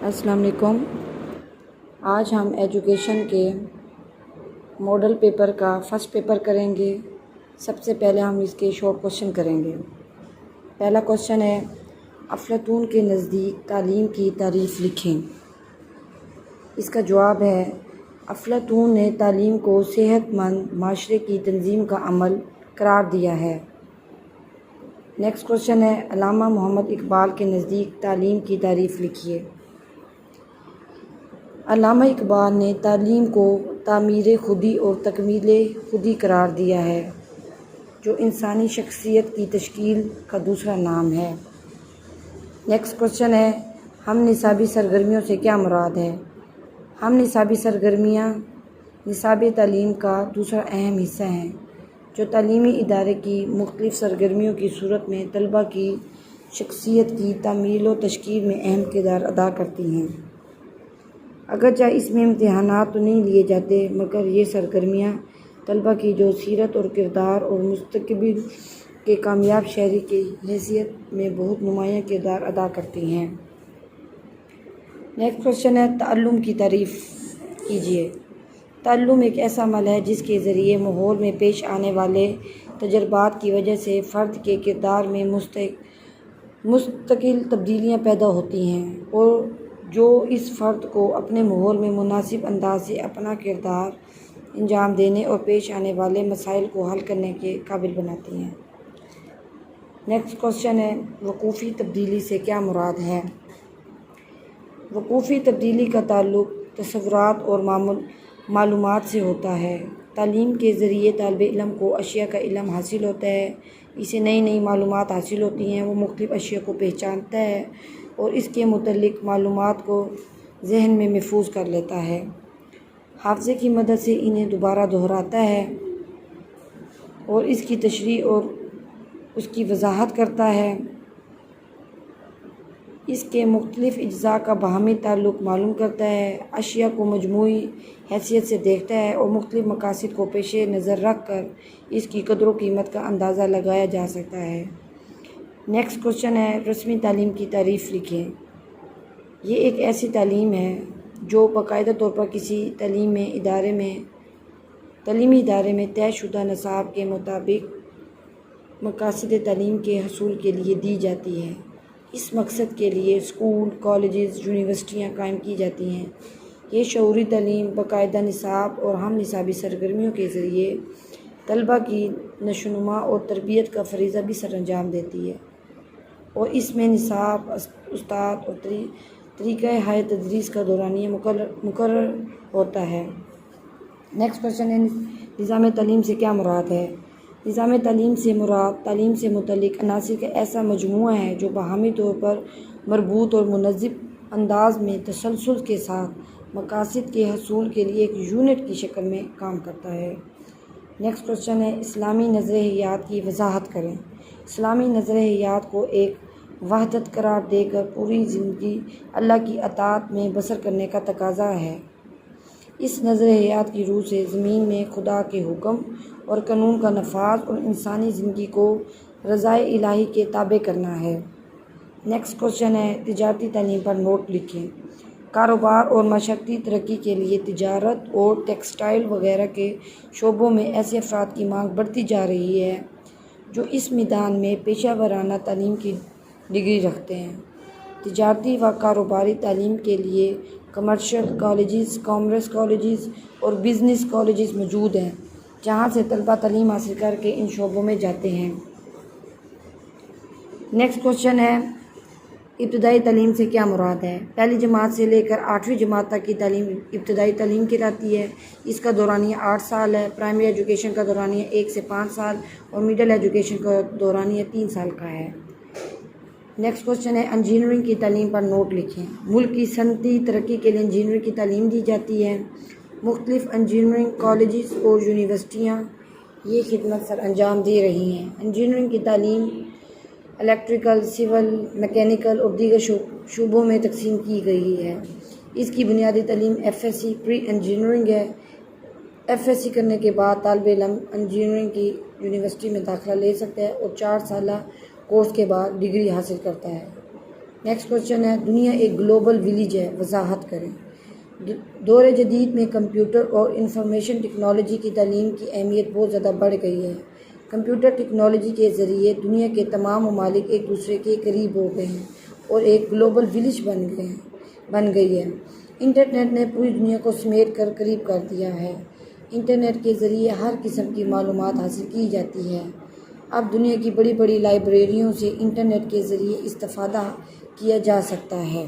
السلام علیکم۔ آج ہم ایجوکیشن کے ماڈل پیپر کا فرسٹ پیپر کریں گے۔ سب سے پہلے ہم اس کے شارٹ کوشچن کریں گے۔ پہلا کوشچن ہے، افلاطون کے نزدیک تعلیم کی تعریف لکھیں۔ اس کا جواب ہے، افلاطون نے تعلیم کو صحت مند معاشرے کی تنظیم کا عمل قرار دیا ہے۔ نیکسٹ کوشچن ہے، علامہ محمد اقبال کے نزدیک تعلیم کی تعریف لکھیے۔ علامہ اقبال نے تعلیم کو تعمیر خودی اور تکمیل خودی قرار دیا ہے، جو انسانی شخصیت کی تشکیل کا دوسرا نام ہے۔ نیکسٹ کوشچن ہے، ہم نصابی سرگرمیوں سے کیا مراد ہے؟ ہم نصابی سرگرمیاں نصاب تعلیم کا دوسرا اہم حصہ ہیں، جو تعلیمی ادارے کی مختلف سرگرمیوں کی صورت میں طلباء کی شخصیت کی تعمیل و تشکیل میں اہم کردار ادا کرتی ہیں۔ اگرچہ اس میں امتحانات تو نہیں لیے جاتے، مگر یہ سرگرمیاں طلباء کی جو سیرت اور کردار اور مستقبل کے کامیاب شہری کی حیثیت میں بہت نمایاں کردار ادا کرتی ہیں۔ نیکسٹ کوشچن ہے، تعلم کی تعریف کیجیے۔ تعلم ایک ایسا عمل ہے جس کے ذریعے ماحول میں پیش آنے والے تجربات کی وجہ سے فرد کے کردار میں مستقل تبدیلیاں پیدا ہوتی ہیں، اور جو اس فرد کو اپنے ماحول میں مناسب انداز سے اپنا کردار انجام دینے اور پیش آنے والے مسائل کو حل کرنے کے قابل بناتی ہیں۔ نیکسٹ کوشچن ہے، وقوفی تبدیلی سے کیا مراد ہے؟ وقوفی تبدیلی کا تعلق تصورات اور معلومات سے ہوتا ہے۔ تعلیم کے ذریعے طالب علم کو اشیاء کا علم حاصل ہوتا ہے، اسے نئی معلومات حاصل ہوتی ہیں، وہ مختلف اشیاء کو پہچانتا ہے اور اس کے متعلق معلومات کو ذہن میں محفوظ کر لیتا ہے، حافظے کی مدد سے انہیں دوبارہ دہراتا ہے اور اس کی تشریح اور اس کی وضاحت کرتا ہے۔ اس کے مختلف اجزاء کا باہمی تعلق معلوم کرتا ہے، اشیاء کو مجموعی حیثیت سے دیکھتا ہے اور مختلف مقاصد کو پیش نظر رکھ کر اس کی قدر و قیمت کا اندازہ لگایا جا سکتا ہے۔ نیکسٹ کوشچن ہے، رسمی تعلیم کی تعریف لکھیں۔ یہ ایک ایسی تعلیم ہے جو باقاعدہ طور پر کسی تعلیمی ادارے میں طے شدہ نصاب کے مطابق مقاصد تعلیم کے حصول کے لیے دی جاتی ہے۔ اس مقصد کے لیے اسکول، کالجز، یونیورسٹیاں قائم کی جاتی ہیں۔ یہ شعوری تعلیم باقاعدہ نصاب اور ہم نصابی سرگرمیوں کے ذریعے طلباء کی نشوونما اور تربیت کا فریضہ بھی سر انجام دیتی ہے، اور اس میں نصاب، استاد اور طریقہ ہائے تدریس کا دورانیہ مقرر ہوتا ہے۔ نیکسٹ کوشچن ہے، نظام تعلیم سے کیا مراد ہے؟ نظام تعلیم سے مراد تعلیم سے متعلق عناصر کا ایسا مجموعہ ہے جو باہمی طور پر مربوط اور منظم انداز میں تسلسل کے ساتھ مقاصد کے حصول کے لیے ایک یونٹ کی شکل میں کام کرتا ہے۔ نیکسٹ کوشچن ہے، اسلامی نظر حیات کی وضاحت کریں۔ اسلامی نظر حیات کو ایک وحدت قرار دے کر پوری زندگی اللہ کی اطاعت میں بسر کرنے کا تقاضا ہے۔ اس نظر حیات کی روح سے زمین میں خدا کے حکم اور قانون کا نفاذ اور انسانی زندگی کو رضائے الہی کے تابع کرنا ہے۔ نیکسٹ کوشچن ہے، تجارتی تعلیم پر نوٹ لکھیں۔ کاروبار اور معاشرتی ترقی کے لیے تجارت اور ٹیکسٹائل وغیرہ کے شعبوں میں ایسے افراد کی مانگ بڑھتی جا رہی ہے جو اس میدان میں پیشہ ورانہ تعلیم کی ڈگری رکھتے ہیں۔ تجارتی و کاروباری تعلیم کے لیے کمرشل کالجز، کامرس کالجز اور بزنس کالجز موجود ہیں، جہاں سے طلباء تعلیم حاصل کر کے ان شعبوں میں جاتے ہیں۔ نیکسٹ کوشچن ہے، ابتدائی تعلیم سے کیا مراد ہے؟ پہلی جماعت سے لے کر 8ویں جماعت تک کی تعلیم ابتدائی تعلیم کہلاتی ہے۔ اس کا دورانیہ 8 سال ہے۔ پرائمری ایجوکیشن کا دورانیہ 1 سے 5 سال اور مڈل ایجوکیشن کا دورانیہ 3 سال کا ہے۔ نیکسٹ کوشچن ہے، انجینئرنگ کی تعلیم پر نوٹ لکھیں۔ ملک کی صنعتی ترقی کے لیے انجینئرنگ کی تعلیم دی جاتی ہے۔ مختلف انجینئرنگ کالجز اور یونیورسٹیاں یہ خدمت سر انجام دے رہی ہیں۔ انجینئرنگ کی تعلیم الیکٹریکل، سول، میکینیکل اور دیگر شعبوں میں تقسیم کی گئی ہے۔ اس کی بنیادی تعلیم F S C pre engineering ہے۔ ایف ایس سی کرنے کے بعد طالب علم انجینئرنگ کی یونیورسٹی میں داخلہ لے سکتا ہے اور 4 سالہ کورس کے بعد ڈگری حاصل کرتا ہے۔ نیکسٹ کوشچن ہے، دنیا ایک گلوبل ولیج ہے، وضاحت کریں۔ دور جدید میں کمپیوٹر اور انفارمیشن ٹیکنالوجی کی تعلیم کی اہمیت بہت زیادہ بڑھ گئی ہے۔ کمپیوٹر ٹیکنالوجی کے ذریعے دنیا کے تمام ممالک ایک دوسرے کے قریب ہو گئے ہیں اور ایک گلوبل ولیج بن گئی ہے۔ انٹرنیٹ نے پوری دنیا کو سمیٹ کر قریب کر دیا ہے۔ انٹرنیٹ کے ذریعے ہر قسم کی معلومات حاصل کی جاتی ہے۔ اب دنیا کی بڑی بڑی لائبریریوں سے انٹرنیٹ کے ذریعے استفادہ کیا جا سکتا ہے۔